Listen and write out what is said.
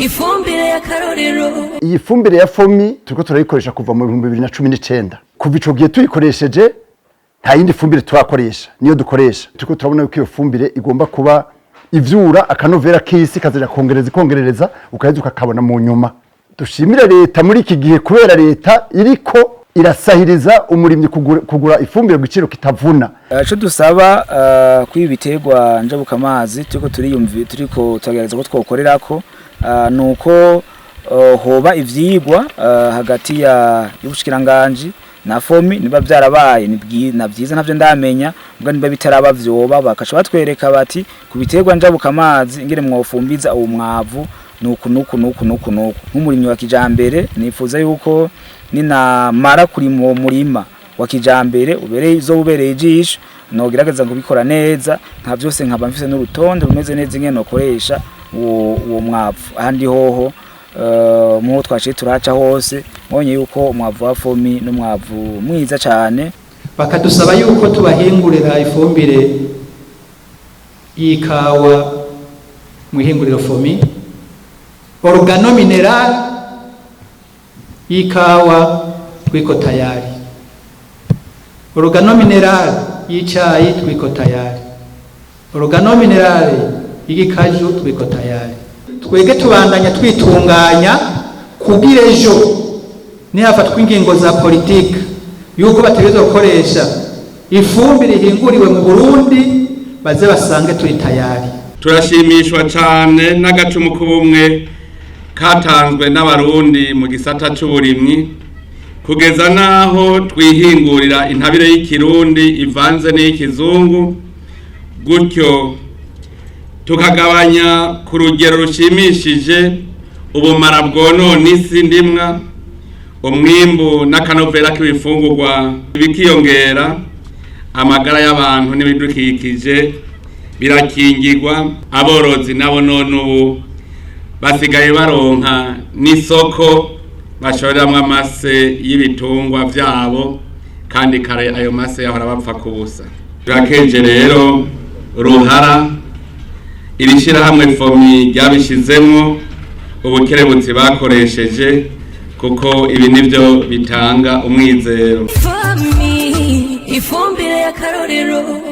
ifumbire ya karorero. Iyi fumbire ya fomi turiko turayikoresha kuva mu 2019 kuva ico gihe tuyikoresheje nta yindi fumbire turakoresha niyo dukoresha turiko turabona yuko iyo fumbire igomba kuba ivyura akanovera k'isi kazaja kongereza ukaheza ukakabona mu nyuma. Dushimira leta muri iki gihe kubera leta iriko irasahiriza umurimyi kugura ifumbire ku giciro kitavuna. Ico dusaba kwibi biterwa njabuka amazi turiko turagereza ko twokorerako nuko hoba ivyigwa hagati y'ubushikiranganje na fomi niba byarabaye na byiza ntavyo ndamenya ubwo niba bitaraba vyoba bakaca batwereka bati ku biterwa njabuka amazi ingire mwofumbiza uwo mwavu nuku nk'umurimyi wa kijambere nifuza yuko nina mara kuri mu murima wa kijambere ubereye ijisho no gerageza kubikora neza nta byose nkaba mfise n'urutonde rumeze neza ingene nokoresha uwo mwavu ahandi hoho mu twaciye turaca hose mbonye yuko umwavu wa fomi n'umwavu mwiza cyane. Bakadusaba yuko tubahingurira ifumbire y'ikawa mu ihinguriro fomi organo mineral y'ikawa twiko tayari, organo mineral y'icyayi twiko tayari, organo mineral y'igikaju twiko tayari. Twege tubandanya twitunganya kugira ejo nihafatwa ingingo za politike yuko bategerezwa gukoresha ifumbire ihinguriwe mu Burundi baze basange turi tayari. Turashimishwa cyane n'agacumu k'ubumwe katanzwe n'abarundi mu gisata c'uburimyi kugeza naho twihingurira intabire y'ikirundi ivanze n'ikizungu gutyo tukagabanya ku rugero rushimishije ubumara bwonona isi ndimwa umwimbu n'akanovera k'ibifungurwa bikiyongera amagara y'abantu n'ibidukikije birakingirwa. Aborozi nabo none ubu basigaye baronka n'isoko bashoreramwo amase y'ibitungwa vyabo kandi kare ayo mase yahora bapfa kubusa. Turakeje rero ruhara irishirahamwe fomi ryabishizemwo ubukerebutsi bakoresheje kuko ibi nivyo bitanga umwizero. Ifumbire ya karorero.